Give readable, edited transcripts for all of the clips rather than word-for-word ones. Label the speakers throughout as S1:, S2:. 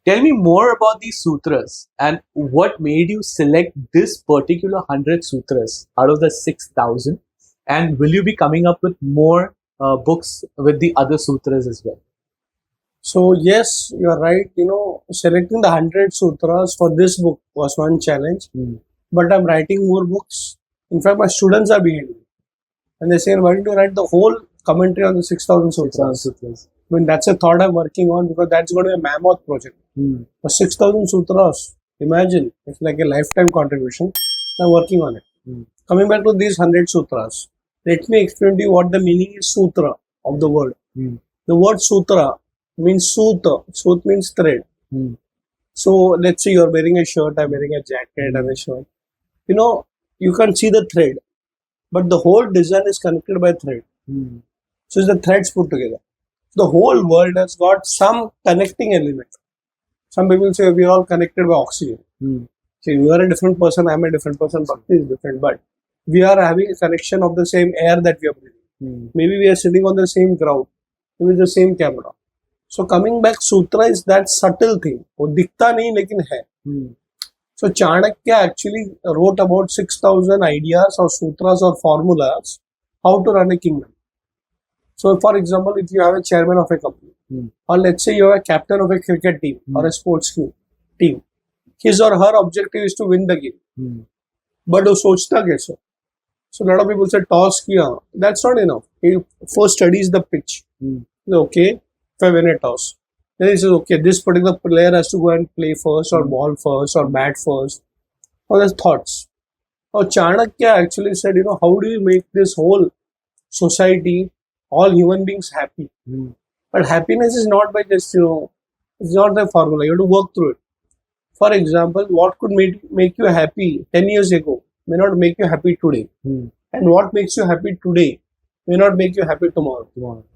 S1: Tell me more about these sutras and what made you select this particular 100 sutras out of the 6,000. And will you be coming up with more books with the other sutras as well?
S2: So yes, you are right. Selecting the 100 sutras for this book was one challenge. But I'm writing more books. In fact, my students are behind me. And they say, why don't you write the whole commentary on the 6,000 sutras? I mean, that's a thought I'm working on because that's going to be a mammoth project. For 6,000 sutras, imagine, it's like a lifetime contribution. I'm working on it. Coming back to these 100 sutras, let me explain to you what the meaning is sutra of the word. The word sutra means sutra. Sut means thread. So let's say you're wearing a shirt, I'm wearing a jacket and a shirt. You can't see the thread, but the whole design is connected by thread. So it's the threads put together. The whole world has got some connecting element. Some people say we're all connected by oxygen. So you are a different person, I'm a different person, Bhakti is different, but we are having a connection of the same air that we are breathing. Maybe we are sitting on the same ground, with the same camera. So coming back, sutra is that subtle thing. वो दिखता नहीं लेकिन है. So Chanakya actually wrote about 6,000 ideas or sutras or formulas how to run a kingdom. So for example, if you have a chairman of a company, or let's say you have a captain of a cricket team or a sports team, his or her objective is to win the game. But वो सोचता कैसे? So a lot of people say toss किया. That's not enough. He first studies the pitch. Okay, if I win a toss, then he says, okay, this particular player has to go and play first or ball first or bat first. All those thoughts. Now Chanakya actually said, how do you make this whole society, all human beings happy? But happiness is not by just, it's not the formula. You have to work through it. For example, what could make you happy 10 years ago may not make you happy today. And what makes you happy today may not make you happy tomorrow.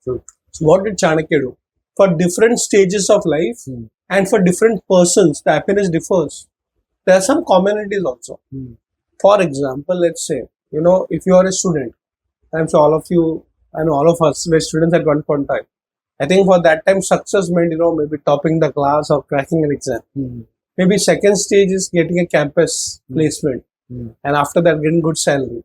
S2: So what did Chanakya do? For different stages of life and for different persons, the happiness differs. There are some commonalities also. For example, let's say, if you are a student, I'm sure all of you, I know all of us were students at one point in time. I think for that time, success meant, maybe topping the class or cracking an exam. Maybe second stage is getting a campus placement. And after that, getting good salary.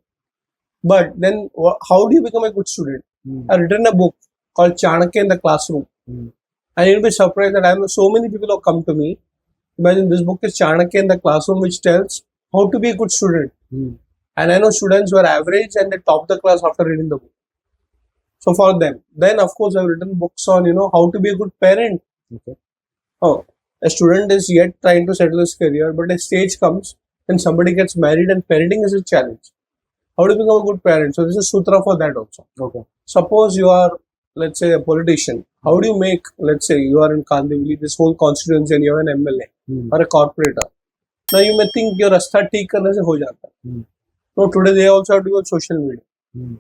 S2: But then, how do you become a good student? I've written a book called Chanakya in the Classroom. And you'll be surprised that I know so many people have come to me. Imagine this book is Chanakya in the Classroom, which tells how to be a good student. And I know students who are average and they top the class after reading the book. So for them, then of course I've written books on, how to be a good parent. A student is yet trying to settle his career, but a stage comes when somebody gets married and parenting is a challenge. How to become a good parent? So this is sutra for that also. Suppose you are, let's say, a politician. How do you make, let's say, you are in Kandivali, this whole constituency and you are an MLA or a corporator. Now you may think your rasta theek karne se ho jata. No, today they also have to go on social media.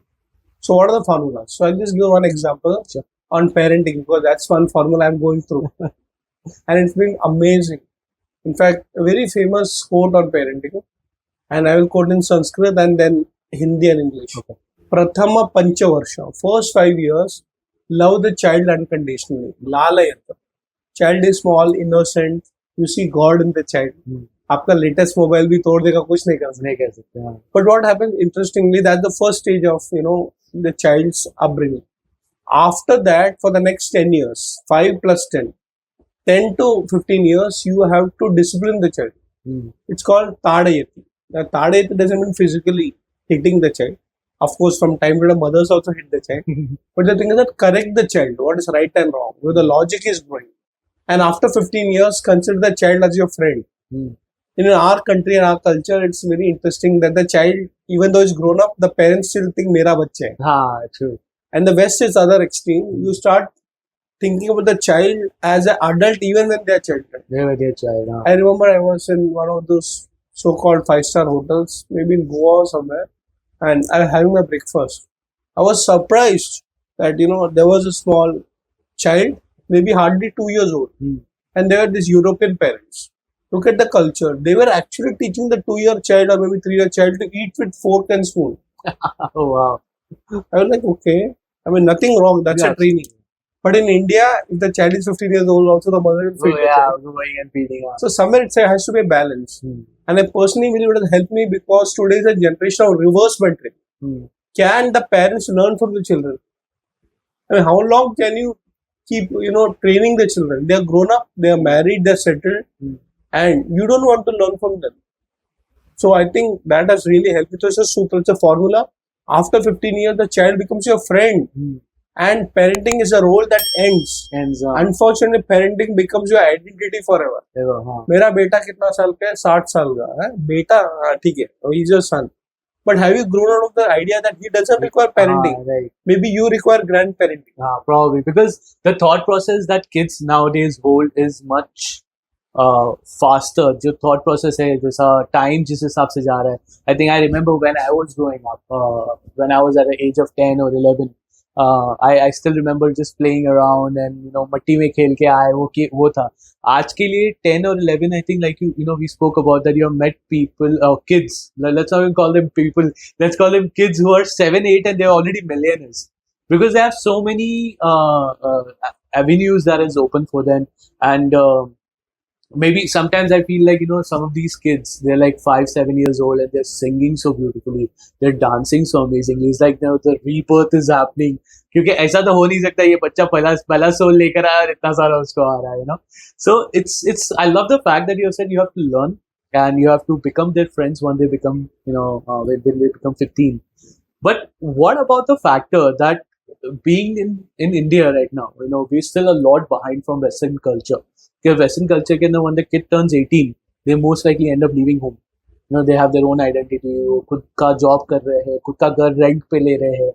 S2: So what are the formulas? So I'll just give one example on parenting because that's one formula I'm going through. And it's been amazing. In fact, a very famous quote on parenting, and I will quote in Sanskrit and then Hindi and English. Prathama Panchavarsha, first 5 years, love the child unconditionally. Lalayata. Child is small, innocent. You see God in the child. आपका latest mobile भी तोड़ देगा, कुछ नहीं कर सकते. But what happens, interestingly, that's the first stage of, the child's upbringing. After that, for the next 10 years, 5 plus 10 to 15 years, you have to discipline the child. It's called Tadayati. Now, Tadayati doesn't mean physically hitting the child. Of course, from time to time, mothers also hit the child. But the thing is that correct the child, what is right and wrong, where the logic is going. And after 15 years, consider the child as your friend. In our country and our culture, it's very interesting that the child, even though he's grown up, the parents still think mera bachcha hai.
S1: True.
S2: And the West is other extreme. You start thinking about the child as an adult even when they are children. I remember I was in one of those so-called 5-star hotels, maybe in Goa or somewhere, and I was having my breakfast. I was surprised that, there was a small child, maybe hardly 2 years old, and they were these European parents. Look at the culture. They were actually teaching the 2-year child or maybe 3-year child to eat with fork and spoon.
S1: Oh, wow.
S2: I was like, okay. I mean, nothing wrong. That's a training. But in India, if the child is 15 years old, also the mother will feed the child.
S1: Going and feeding.
S2: So somewhere it has to be a balance. And I personally believe it has helped me because today is a generation of reverse mentoring. Can the parents learn from the children? I mean, how long can you keep, training the children? They are grown up, they are married, they are settled, and you don't want to learn from them. So I think that has really helped. It's a sutra, it's a formula. After 15 years, the child becomes your friend. And parenting is a role that ends. Unfortunately, parenting becomes your identity forever. मेरा बेटा कितना साल का है? 60 साल का है. बेटा ठीक है, he's your son. But have you grown out of the idea that he doesn't require parenting? Right. Maybe you require grandparenting.
S1: Probably, because the thought process that kids nowadays hold is much faster. जो thought process है, जैसा time जिस हिसाब से जा रहा है. I think I remember when I was growing up, when I was at the age of 10 or 11. I still remember just playing around and मट्टी में खेल के आए वो था. आज के लिए 10 or 11, I think, like we spoke about that you have met people, kids. Let's not even call them people. Let's call them kids who are 7, 8 and they're already millionaires because they have so many avenues that is open for them. And maybe sometimes I feel like some of these kids, they're like 5, 7 years old and they're singing so beautifully, they're dancing so amazingly. It's like the rebirth is happening. क्योंकि ऐसा तो हो नहीं सकता ये बच्चा पहला soul लेकर आया और इतना सारा उसको आ रहा है. So it's I love the fact that you said you have to learn and you have to become their friends when they become when they become 15. But what about the factor that being in India right now, we're still a lot behind from Western culture. Because Western culture के अंदर when the kid turns 18, they most likely end up leaving home. They have their own identity. वो खुद का job कर रहे हैं, खुद का घर rent पे ले रहे हैं.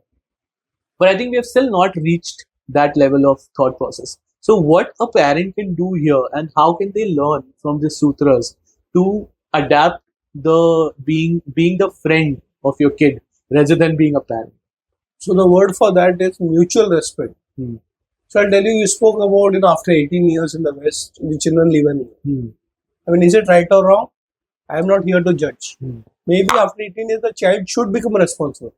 S1: But I think we have still not reached that level of thought process. So what a parent can do here and how can they learn from the sutras to adapt the being the friend of your kid rather than being a parent?
S2: So the word for that is mutual respect. So I'll tell you, you spoke about, after 18 years in the West, the children live in. I mean, is it right or wrong? I am not here to judge. Maybe after 18 years, the child should become responsible.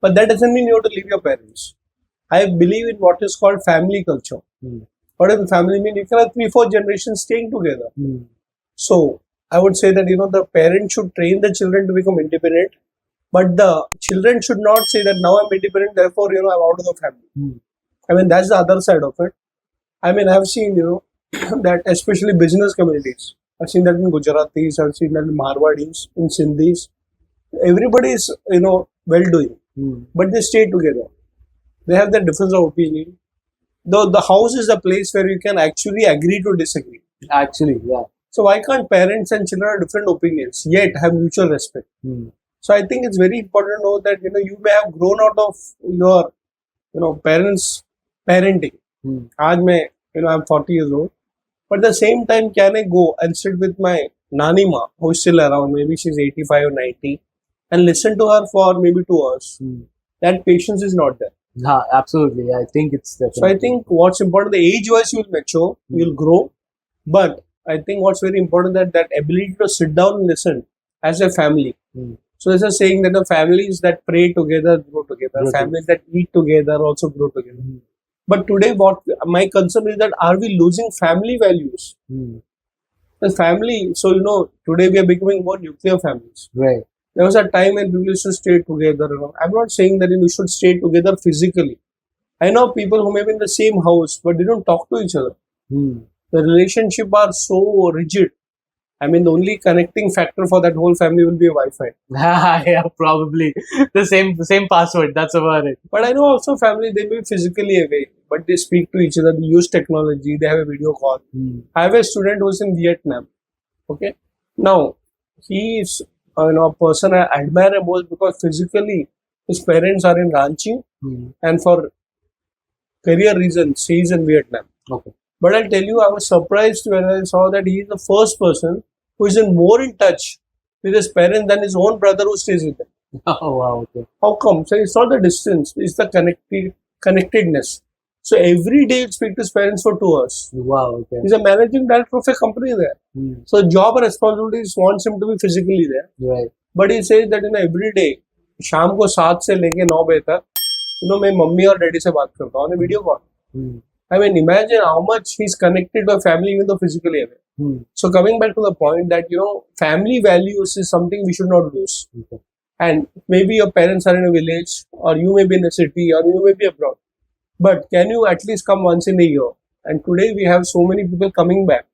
S2: But that doesn't mean you have to leave your parents. I believe in what is called family culture. What does family mean? You can have 3-4 generations staying together. So I would say that, the parent should train the children to become independent. But the children should not say that now I'm independent, therefore, I'm out of the family. I mean, that's the other side of it. I mean, I've seen, that especially business communities. I've seen that in Gujaratis, I've seen that in Marwadis, in Sindhis. Everybody is, well-doing. But they stay together. They have their difference of opinion. The house is a place where you can actually agree to disagree.
S1: Actually, yeah.
S2: So why can't parents and children have different opinions, yet have mutual respect? So I think it's very important to know that, you may have grown out of your, parents' parenting. I'm 40 years old. But at the same time, can I go and sit with my Nanima, who is still around, maybe she's 85 or 90, and listen to her for maybe 2 hours? That patience is not there.
S1: Absolutely. I think it's definitely.
S2: So I think what's important, the age-wise you will mature, you will grow. But I think what's very important that ability to sit down and listen as a family. So there's a saying that the families that pray together grow together. Families that eat together also grow together. But today, what my concern is that are we losing family values? The family, so today we are becoming more nuclear families.
S1: Right.
S2: There was a time when people used to stay together. I'm not saying that we should stay together physically. I know people who may be in the same house, but they don't talk to each other. The relationship are so rigid. I mean, the only connecting factor for that whole family will be a Wi-Fi.
S1: Yeah, probably the same password. That's about it.
S2: But I know also family, they may be physically away, but they speak to each other. They use technology. They have a video call. I have a student who's in Vietnam. Okay, now he is a person I admire most because physically his parents are in Ranchi, and for career reasons he is in Vietnam.
S1: Okay.
S2: But I'll tell you, I was surprised when I saw that he is the first person who is more in touch with his parents than his own brother who stays with him.
S1: Oh, wow. Okay.
S2: How come? So it's not the distance, it's the connectedness. So every day he'll speak to his parents for 2 hours.
S1: Wow. Okay.
S2: He's a managing director of a company there. So job responsibilities wants him to be physically there.
S1: Right.
S2: But he says that every day, शाम को 7 से लेके 9 बजे तक, मैं mummy और daddy से बात करता हूँ on a video call. I mean, imagine how much he's connected to a family, even though physically away. So coming back to the point that, family values is something we should not lose.
S1: Okay.
S2: And maybe your parents are in a village, or you may be in a city, or you may be abroad. But can you at least come once in a year? And today we have so many people coming back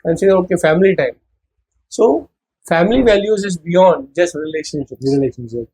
S2: and saying, okay, family time. So family values is beyond just relationships.
S1: Relationship.